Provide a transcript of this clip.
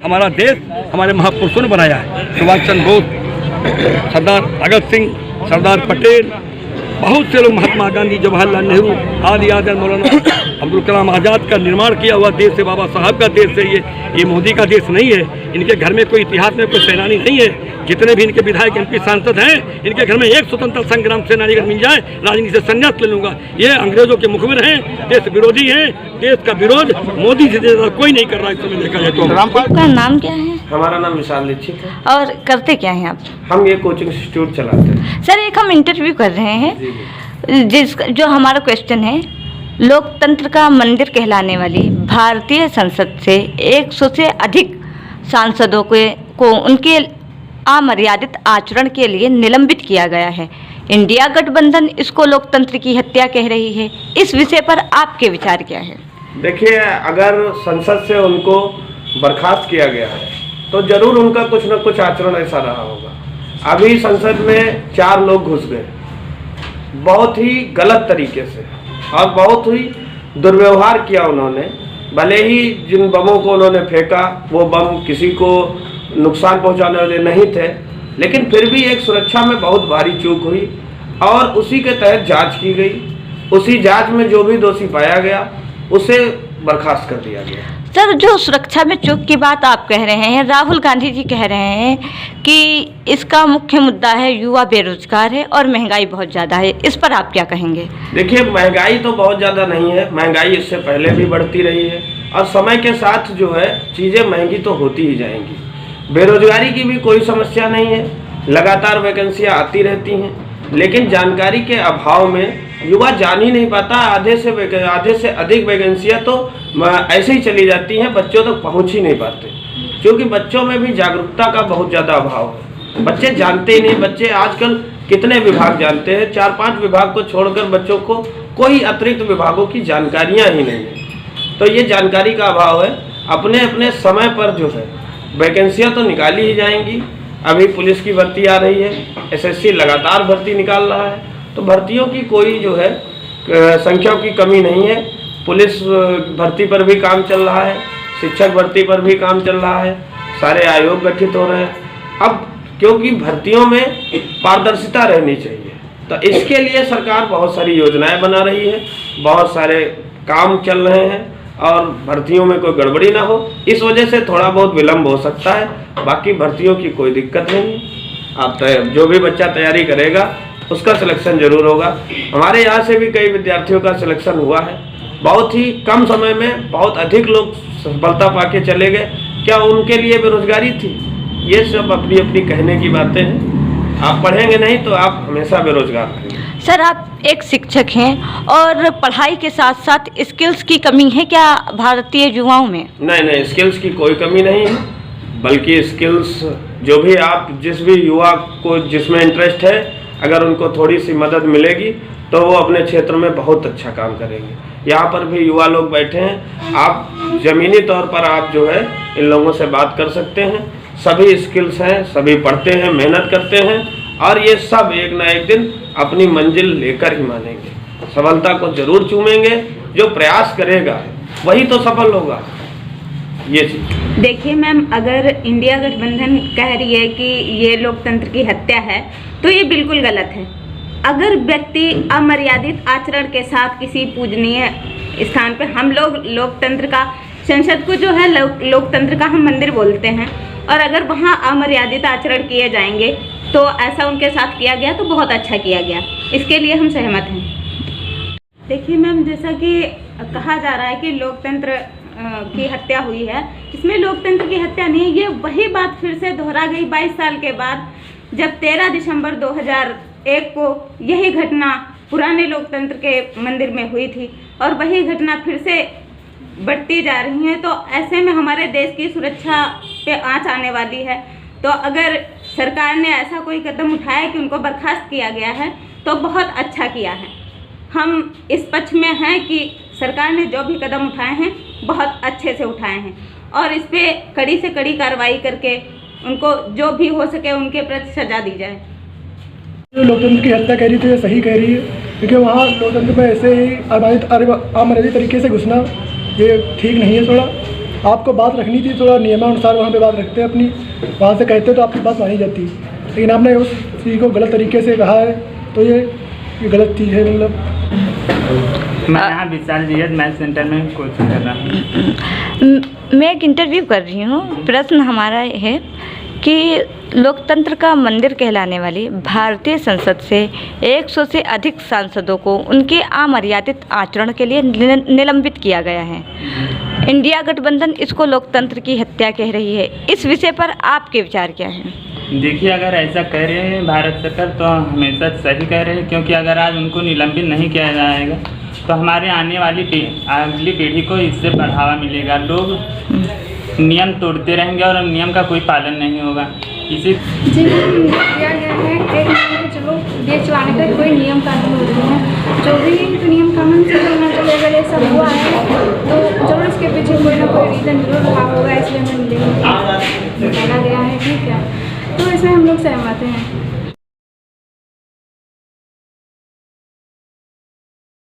हमारा देश हमारे महापुरुषों ने बनाया है। सुभाष चंद्र बोस, सरदार भगत सिंह, सरदार पटेल, बहुत से लोग, महात्मा गांधी, जवाहरलाल नेहरू आदि आदि, मौलाना अब्दुल कलाम आज़ाद का निर्माण किया हुआ देश है। बाबा साहब का देश है ये मोदी का देश नहीं है। इनके घर में कोई इतिहास में कोई सेनानी नहीं है। जितने भी इनके विधायक एमपी सांसद हैं, इनके घर में एक स्वतंत्रता संग्राम सेनानी अगर मिल जाए, राजनीति से संन्यास ले लूँगा। ये अंग्रेजों के मुखबिर हैं, देश विरोधी हैं। देश का विरोध मोदी से ज़्यादा कोई नहीं कर रहा है इस समय देखा जाए तो। आपका नाम क्या है? हमारा नाम विशाल दीक्षित है। और करते क्या हैं आप? हम ये कोचिंग इंस्टीट्यूट चलाते हैं। सर, एक हम इंटरव्यू कर रहे हैं जो हमारा क्वेश्चन है, लोकतंत्र का मंदिर कहलाने वाली भारतीय संसद से 100 से अधिक सांसदों को उनके अमर्यादित आचरण के लिए निलंबित किया गया है। इंडिया गठबंधन इसको लोकतंत्र की हत्या कह रही है। इस विषय पर आपके विचार क्या है? देखिए, अगर संसद से उनको बर्खास्त किया गया है तो जरूर उनका कुछ न कुछ आचरण ऐसा रहा होगा। अभी संसद में 4 लोग घुस गए बहुत ही गलत तरीके से और बहुत ही दुर्व्यवहार किया उन्होंने। भले ही जिन बमों को उन्होंने फेंका वो बम किसी को नुकसान पहुंचाने वाले नहीं थे, लेकिन फिर भी एक सुरक्षा में बहुत भारी चूक हुई और उसी के तहत जांच की गई। उसी जांच में जो भी दोषी पाया गया उसे बर्खास्त कर दिया गया। सर, जो सुरक्षा में चूक की बात आप कह रहे हैं, राहुल गांधी जी कह रहे हैं कि इसका मुख्य मुद्दा है युवा बेरोजगार है और महंगाई बहुत ज़्यादा है। इस पर आप क्या कहेंगे? देखिए, महंगाई तो बहुत ज़्यादा नहीं है। महंगाई इससे पहले भी बढ़ती रही है और समय के साथ जो है चीज़ें महंगी तो होती ही जाएंगी। बेरोजगारी की भी कोई समस्या नहीं है, लगातार वैकेंसियाँ आती रहती हैं, लेकिन जानकारी के अभाव में युवा जान ही नहीं पाता। आधे से अधिक वैकेंसियाँ तो ऐसे ही चली जाती हैं, बच्चों तक पहुंच ही नहीं पाते, क्योंकि बच्चों में भी जागरूकता का बहुत ज़्यादा अभाव है। बच्चे जानते ही नहीं। बच्चे आजकल कितने विभाग जानते हैं? 4-5 विभाग को छोड़कर बच्चों को कोई अतिरिक्त विभागों की जानकारियाँ ही नहीं है। तो ये जानकारी का अभाव है। अपने अपने समय पर जो है वैकेंसियाँ तो निकाली ही जाएंगी। अभी पुलिस की भर्ती आ रही है, एसएससी लगातार भर्ती निकाल रहा है, तो भर्तियों की कोई जो है संख्या की कमी नहीं है। पुलिस भर्ती पर भी काम चल रहा है, शिक्षक भर्ती पर भी काम चल रहा है, सारे आयोग गठित हो रहे हैं। अब क्योंकि भर्तियों में पारदर्शिता रहनी चाहिए, तो इसके लिए सरकार बहुत सारी योजनाएं बना रही है, बहुत सारे काम चल रहे हैं और भर्तियों में कोई गड़बड़ी ना हो, इस वजह से थोड़ा बहुत विलम्ब हो सकता है। बाकी भर्तियों की कोई दिक्कत नहीं है। आप जो भी बच्चा तैयारी करेगा उसका सिलेक्शन जरूर होगा। हमारे यहाँ से भी कई विद्यार्थियों का सिलेक्शन हुआ है। बहुत ही कम समय में बहुत अधिक लोग सफलता पाके चले गए। क्या उनके लिए बेरोजगारी थी? ये सब अपनी अपनी कहने की बातें हैं। आप पढ़ेंगे नहीं तो आप हमेशा बेरोजगार रहेंगे। सर, आप एक शिक्षक हैं और पढ़ाई के साथ साथ स्किल्स की कमी है क्या भारतीय युवाओं में? नहीं, स्किल्स की कोई कमी नहीं है, बल्कि स्किल्स जो भी आप जिस भी युवा को जिसमें इंटरेस्ट है, अगर उनको थोड़ी सी मदद मिलेगी तो वो अपने क्षेत्र में बहुत अच्छा काम करेंगे। यहाँ पर भी युवा लोग बैठे हैं, आप ज़मीनी तौर पर आप जो है इन लोगों से बात कर सकते हैं। सभी स्किल्स हैं, सभी पढ़ते हैं, मेहनत करते हैं और ये सब एक ना एक दिन अपनी मंजिल लेकर ही मानेंगे, सफलता को जरूर चूमेंगे। जो प्रयास करेगा वही तो सफल होगा। ये चीज़ देखिए मैम, अगर इंडिया गठबंधन कह रही है कि ये लोकतंत्र की हत्या है तो ये बिल्कुल गलत है। अगर व्यक्ति अमर्यादित आचरण के साथ किसी पूजनीय स्थान पर, हम लोग लोकतंत्र का, संसद को जो है लोकतंत्र का हम मंदिर बोलते हैं, और अगर वहाँ अमर्यादित आचरण किए जाएंगे तो ऐसा उनके साथ किया गया तो बहुत अच्छा किया गया, इसके लिए हम सहमत हैं। देखिए मैम, जैसा कि कहा जा रहा है कि लोकतंत्र की हत्या हुई है, इसमें लोकतंत्र की हत्या नहीं है। ये वही बात फिर से दोहरा गई 22 साल के बाद, जब 13 दिसंबर 2001 को यही घटना पुराने लोकतंत्र के मंदिर में हुई थी और वही घटना फिर से बढ़ती जा रही है। तो ऐसे में हमारे देश की सुरक्षा पे आंच आने वाली है। तो अगर सरकार ने ऐसा कोई कदम उठाया कि उनको बर्खास्त किया गया है तो बहुत अच्छा किया है। हम इस पक्ष में हैं कि सरकार ने जो भी कदम उठाए हैं बहुत अच्छे से उठाए हैं और इस पे कड़ी से कड़ी कार्रवाई करके उनको जो भी हो सके उनके प्रति सजा दी जाए। जो लोकतंत्र की हत्या कह रही थी, ये सही कह रही है, क्योंकि वहाँ लोकतंत्र में ऐसे ही अमर्यादित तरीके से घुसना ये ठीक नहीं है थोड़ा। आपको बात रखनी थी, थोड़ा नियमानुसार वहाँ पे बात रखते हैं अपनी, वहाँ से कहते तो आपकी बात मानी जाती, लेकिन आपने उस चीज़ को गलत तरीके से कहा है, तो ये गलत चीज़ है। मतलब मैं यहाँ विशाल जियत मैथ सेंटर में कोचिंग कर रहा हूँ। मैं एक इंटरव्यू कर रही हूँ। प्रश्न हमारा है कि लोकतंत्र का मंदिर कहलाने वाली भारतीय संसद से 100 से अधिक सांसदों को उनके अमर्यादित आचरण के लिए निलंबित किया गया है। इंडिया गठबंधन इसको लोकतंत्र की हत्या कह रही है। इस विषय पर आपके विचार क्या हैं? देखिए, अगर ऐसा कह रहे हैं भारत सरकार तो हमेशा सही कह रहे हैं, क्योंकि अगर आज उनको निलंबित नहीं किया जाएगा तो हमारे आने वाली अगली पीढ़ी को इससे बढ़ावा मिलेगा। लोग नियम तोड़ते रहेंगे और नियम का कोई पालन नहीं होगा। इसी जी किया गया है एक नियम, चलो देश चलाने का कोई नियम कानून होते हैं, जो भी नियम कानून से चलना चलेगा, ये सब हुआ है तो जरूर इसके पीछे कोई ना कोई रीज़न जरूर रहा होगा, इसलिए हमें निकाला गया है। ठीक है, तो इसमें हम लोग सहमत हैं।